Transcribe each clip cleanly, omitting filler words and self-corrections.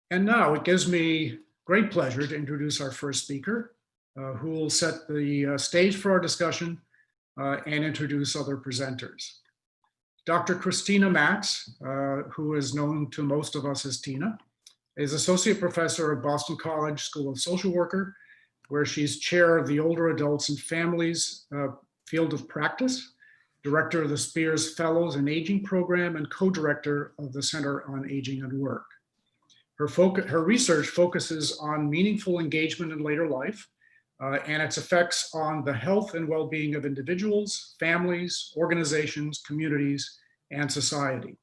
And now it gives me great pleasure to introduce our first speaker, who will set the stage for our discussion and introduce other presenters. Dr. Christina Matz, who is known to most of us as Tina, is Associate Professor at Boston College School of Social Worker, where she's chair of the Older Adults and Families field of practice, director of the Spears Fellows in Aging Program, and co-director of the Center on Aging and Work. Her research focuses on meaningful engagement in later life and its effects on the health and well-being of individuals, families, organizations, communities, and society.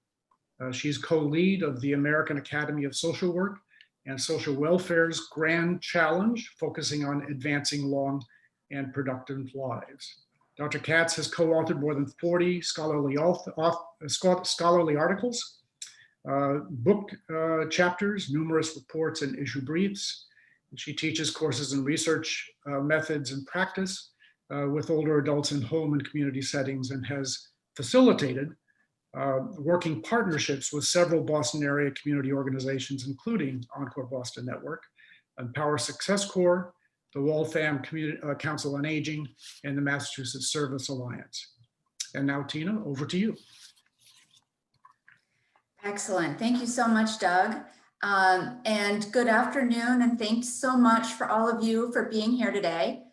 She's co-lead of the American Academy of Social Work and Social Welfare's Grand Challenge, focusing on advancing long and productive lives. Dr. Katz has co-authored more than 40 scholarly articles, book chapters, numerous reports and issue briefs. She teaches courses in research methods and practice with older adults in home and community settings, and has facilitated working partnerships with several Boston area community organizations, including Encore Boston Network, Empower Success Corps, the Waltham Community Council on Aging, and the Massachusetts Service Alliance. And now, Tina, over to you. Excellent. Thank you so much, Doug. And good afternoon, and thanks so much for all of you for being here today.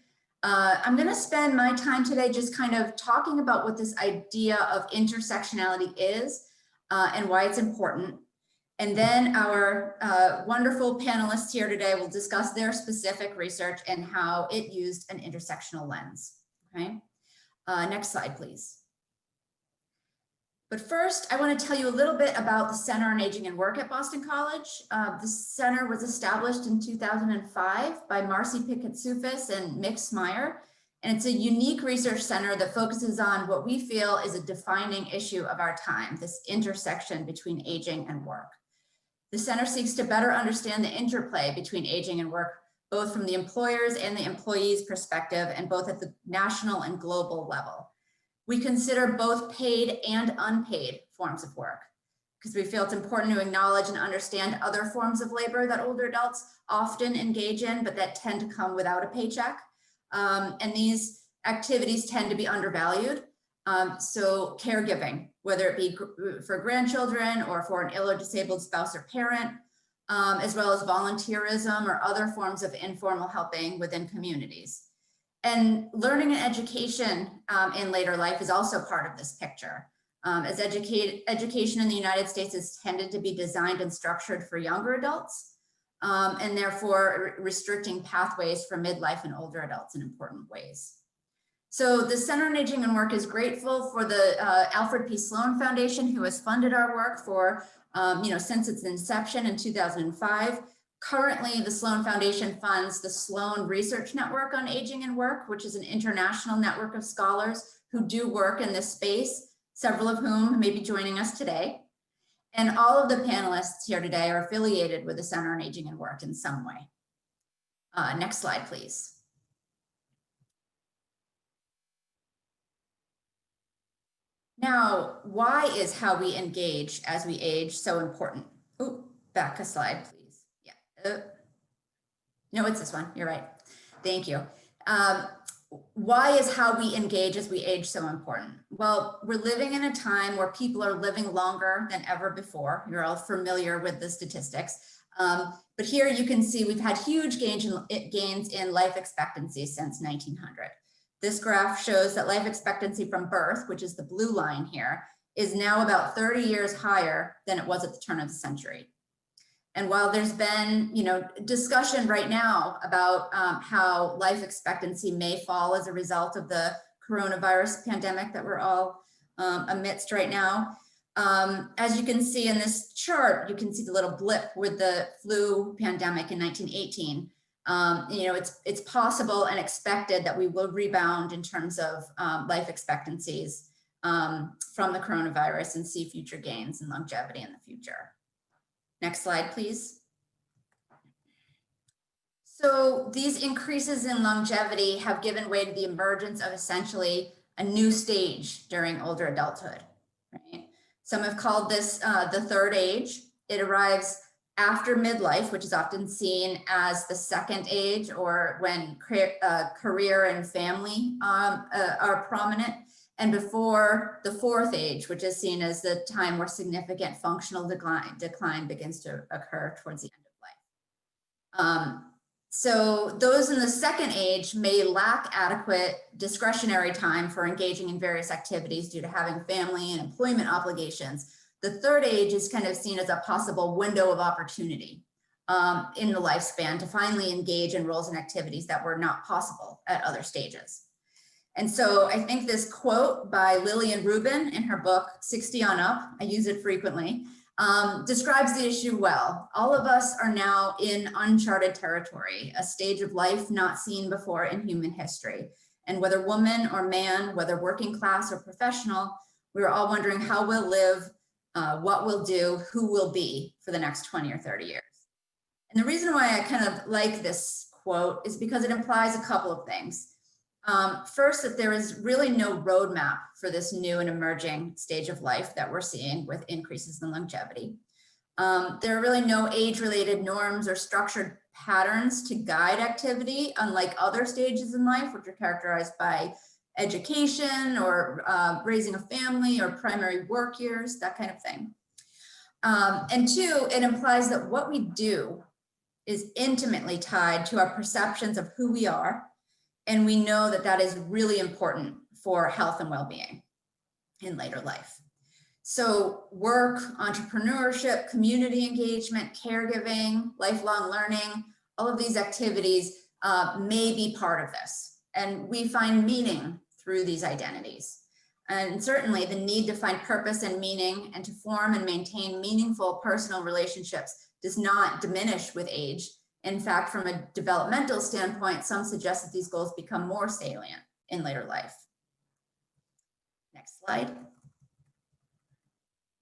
I'm going to spend my time today just kind of talking about what this idea of intersectionality is and why it's important. And then our wonderful panelists here today will discuss their specific research and how it used an intersectional lens. Okay. Next slide, please. But first, I want to tell you a little bit about the Center on Aging and Work at Boston College. The center was established in 2005 by Marcy Pickett-Sufis and Mick Smyer, and it's a unique research center that focuses on what we feel is a defining issue of our time, this intersection between aging and work. The center seeks to better understand the interplay between aging and work, both from the employers and the employees' perspective, and both at the national and global level. We consider both paid and unpaid forms of work because we feel it's important to acknowledge and understand other forms of labor that older adults often engage in, but that tend to come without a paycheck. And these activities tend to be undervalued. So caregiving, whether it be for grandchildren or for an ill or disabled spouse or parent, as well as volunteerism or other forms of informal helping within communities. And learning and education in later life is also part of this picture. As education in the United States is tended to be designed and structured for younger adults, and therefore restricting pathways for midlife and older adults in important ways. So the Center on Aging and Work is grateful for the Alfred P. Sloan Foundation, who has funded our work for, since its inception in 2005. Currently, the Sloan Foundation funds the Sloan Research Network on Aging and Work, which is an international network of scholars who do work in this space, several of whom may be joining us today. And all of the panelists here today are affiliated with the Center on Aging and Work in some way. Next slide, please. Now, why is how we engage as we age so important? Oh, back a slide, please. No, it's this one. You're right. Thank you. Why is how we engage as we age so important? Well, we're living in a time where people are living longer than ever before. You're all familiar with the statistics. But here you can see we've had huge gains in life expectancy since 1900. This graph shows that life expectancy from birth, which is the blue line here, is now about 30 years higher than it was at the turn of the century. And while there's been, discussion right now about how life expectancy may fall as a result of the coronavirus pandemic that we're all amidst right now, as you can see in this chart, you can see the little blip with the flu pandemic in 1918. It's possible and expected that we will rebound in terms of life expectancies from the coronavirus and see future gains in longevity in the future. Next slide, please. So these increases in longevity have given way to the emergence of essentially a new stage during older adulthood. Right? Some have called this the third age. It arrives After midlife, which is often seen as the second age, or when career and family are prominent, and before the fourth age, which is seen as the time where significant functional decline begins to occur towards the end of life. So those in the second age may lack adequate discretionary time for engaging in various activities due to having family and employment obligations. The third age is kind of seen as a possible window of opportunity in the lifespan to finally engage in roles and activities that were not possible at other stages. And so I think this quote by Lillian Rubin in her book, 60 on Up, I use it frequently, describes the issue well. All of us are now in uncharted territory, a stage of life not seen before in human history. And whether woman or man, whether working class or professional, we're all wondering how we'll live, what we'll do, who we'll be for the next 20 or 30 years. And the reason why I kind of like this quote is because it implies a couple of things. First, that there is really no roadmap for this new and emerging stage of life that we're seeing with increases in longevity. There are really no age-related norms or structured patterns to guide activity, unlike other stages in life, which are characterized by education or raising a family or primary work years, that kind of thing. And two, it implies that what we do is intimately tied to our perceptions of who we are. And we know that that is really important for health and well-being in later life. So work, entrepreneurship, community engagement, caregiving, lifelong learning, all of these activities may be part of this. And we find meaning through these identities. And certainly the need to find purpose and meaning and to form and maintain meaningful personal relationships does not diminish with age. In fact, from a developmental standpoint, some suggest that these goals become more salient in later life. Next slide.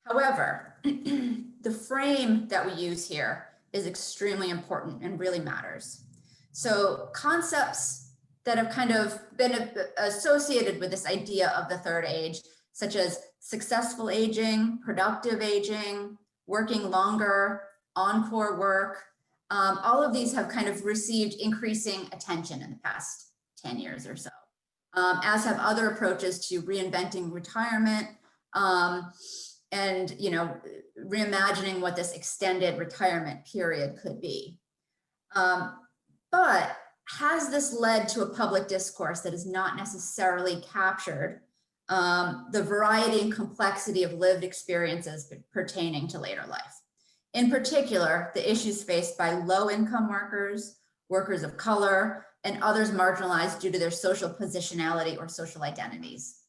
However, the frame that we use here is extremely important and really matters. So concepts that have kind of been associated with this idea of the third age, such as successful aging, productive aging, working longer, encore work, all of these have kind of received increasing attention in the past 10 years or so, as have other approaches to reinventing retirement and, you know, reimagining what this extended retirement period could be. But has this led to a public discourse that has not necessarily captured the variety and complexity of lived experiences pertaining to later life? In particular, the issues faced by low-income workers, workers of color, and others marginalized due to their social positionality or social identities.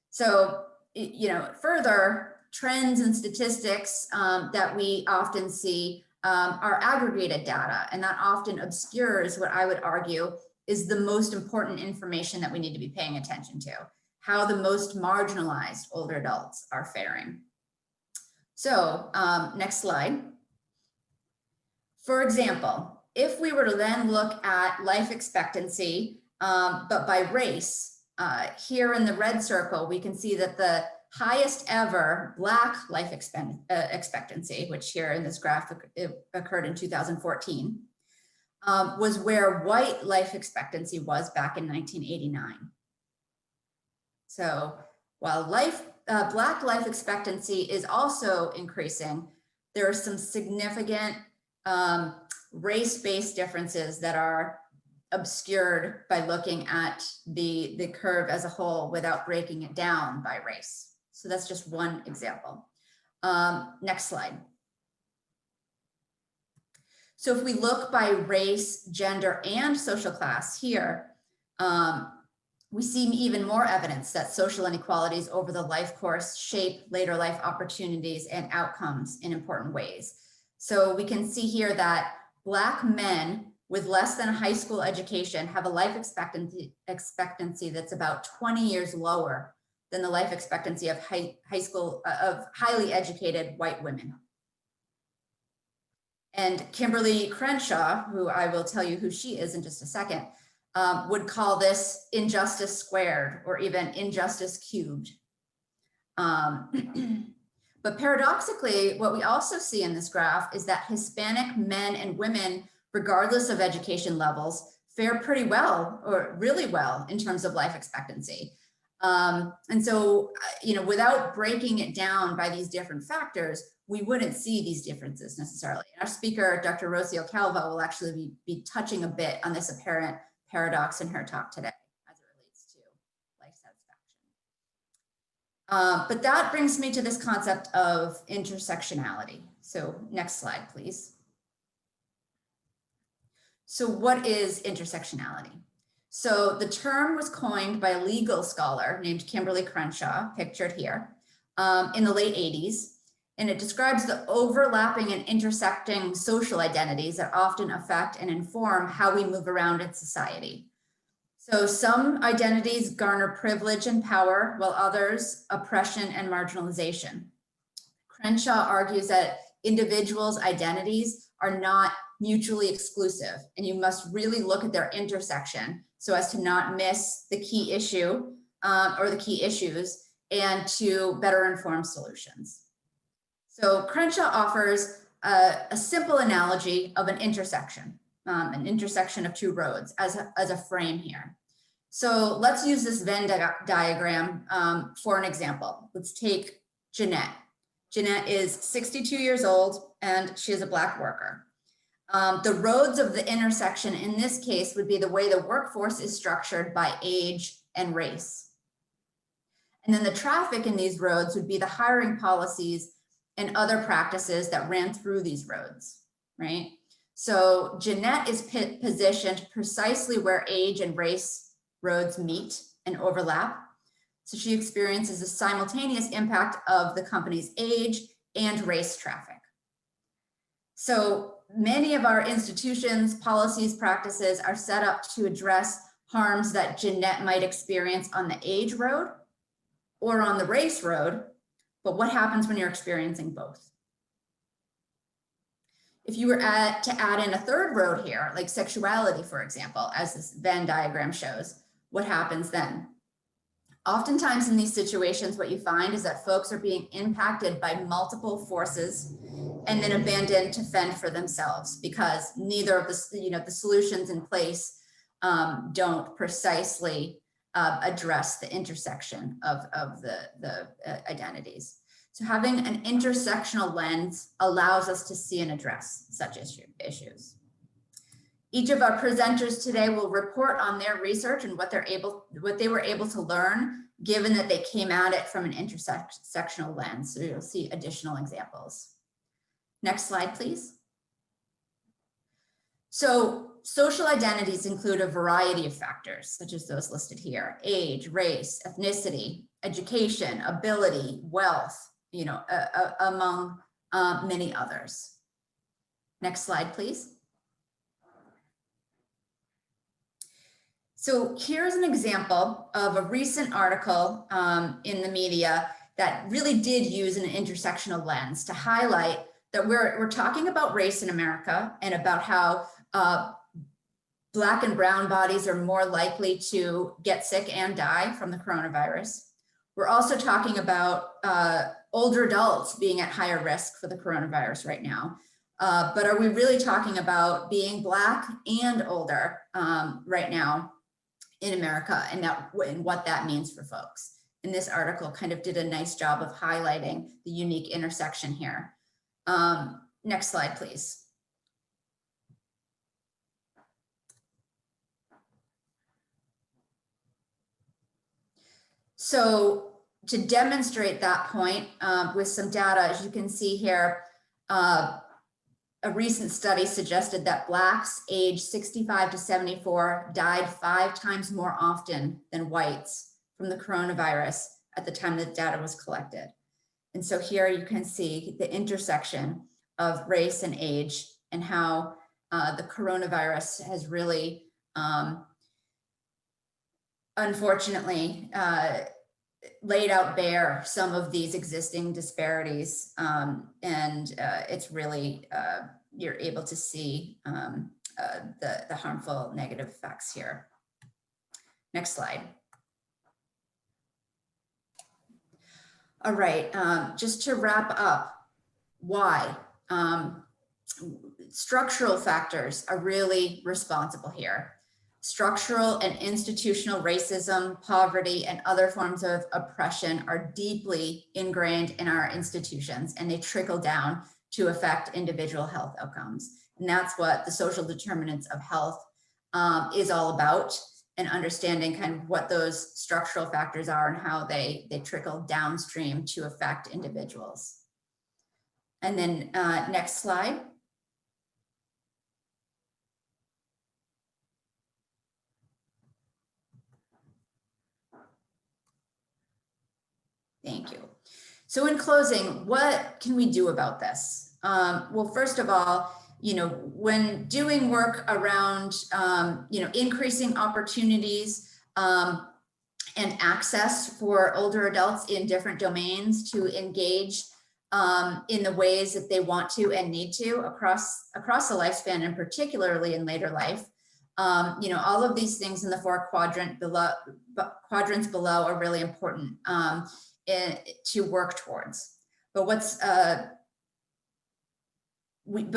So, you know, further, trends and statistics that we often see are aggregated data, and that often obscures what I would argue is the most important information that we need to be paying attention to, how the most marginalized older adults are faring. So next slide. For example, if we were to then look at life expectancy, but by race, here in the red circle, we can see that the highest ever Black life expectancy, which here in this graph occurred in 2014, was where white life expectancy was back in 1989. So while Black life expectancy is also increasing, there are some significant race-based differences that are obscured by looking at the curve as a whole without breaking it down by race. So that's just one example. Next slide. So if we look by race, gender, and social class here, we see even more evidence that social inequalities over the life course shape later life opportunities and outcomes in important ways. So we can see here that Black men with less than a high school education have a life expectancy that's about 20 years lower than the life expectancy of highly educated white women. And Kimberly Crenshaw, who I will tell you who she is in just a second, would call this injustice squared or even injustice cubed. But paradoxically, what we also see in this graph is that Hispanic men and women, regardless of education levels, fare pretty well or really well in terms of life expectancy. And so, without breaking it down by these different factors, we wouldn't see these differences necessarily. Our speaker, Dr. Rocio Calvo, will actually be touching a bit on this apparent paradox in her talk today as it relates to life satisfaction. But that brings me to this concept of intersectionality. So next slide, please. So what is intersectionality? So the term was coined by a legal scholar named Kimberly Crenshaw, pictured here, in the late 80s. And it describes the overlapping and intersecting social identities that often affect and inform how we move around in society. So some identities garner privilege and power, while others oppression and marginalization. Crenshaw argues that individuals' identities are not mutually exclusive, and you must really look at their intersection so as to not miss the key issue or the key issues, and to better inform solutions. So Crenshaw offers a simple analogy of an intersection of two roads as a frame here. So let's use this Venn diagram for an example. Let's take Jeanette. Jeanette is 62 years old and she is a Black worker. The roads of the intersection in this case would be the way the workforce is structured by age and race. And then the traffic in these roads would be the hiring policies and other practices that ran through these roads, right? So Jeanette is positioned precisely where age and race roads meet and overlap. So she experiences a simultaneous impact of the company's age and race traffic. So many of our institutions, policies, practices are set up to address harms that Jeanette might experience on the age road or on the race road. But what happens when you're experiencing both? If you were to add in a third road here, like sexuality, for example, as this Venn diagram shows, what happens then? Oftentimes in these situations, what you find is that folks are being impacted by multiple forces and then abandoned to fend for themselves, because neither of the solutions in place don't precisely address the intersection of the identities. So having an intersectional lens allows us to see and address such issues. Each of our presenters today will report on their research and what they were able to learn, given that they came at it from an intersectional lens. So you'll see additional examples. Next slide, please. So social identities include a variety of factors, such as those listed here: age, race, ethnicity, education, ability, wealth, among many others. Next slide, please. So here's an example of a recent article in the media that really did use an intersectional lens to highlight that we're talking about race in America and about how Black and brown bodies are more likely to get sick and die from the coronavirus. We're also talking about older adults being at higher risk for the coronavirus right now. But are we really talking about being Black and older right now in America, and what that means for folks? And this article kind of did a nice job of highlighting the unique intersection here. Next slide, please. So to demonstrate that point with some data, as you can see here, a recent study suggested that Blacks aged 65 to 74 died 5 times more often than whites from the coronavirus at the time the data was collected. And so here you can see the intersection of race and age and how the coronavirus has really, unfortunately, laid out bare some of these existing disparities, and it's really, you're able to see the harmful negative effects here. Next slide. All right, just to wrap up, why? Structural factors are really responsible here. Structural and institutional racism, poverty, and other forms of oppression are deeply ingrained in our institutions, and they trickle down to affect individual health outcomes. And that's what the social determinants of health is all about, and understanding kind of what those structural factors are and how they trickle downstream to affect individuals. And then next slide. Thank you. So in closing, what can we do about this? Well, first of all, when doing work around, increasing opportunities and access for older adults in different domains to engage in the ways that they want to and need to across the lifespan, and particularly in later life, all of these things in the four quadrants below are really important to work towards. But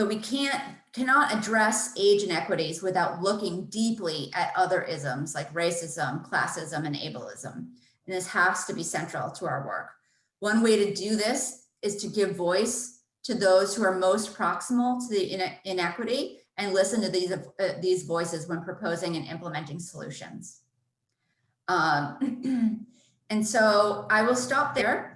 we cannot address age inequities without looking deeply at other isms like racism, classism, and ableism. And this has to be central to our work. One way to do this is to give voice to those who are most proximal to the inequity and listen to these voices when proposing and implementing solutions. And so I will stop there.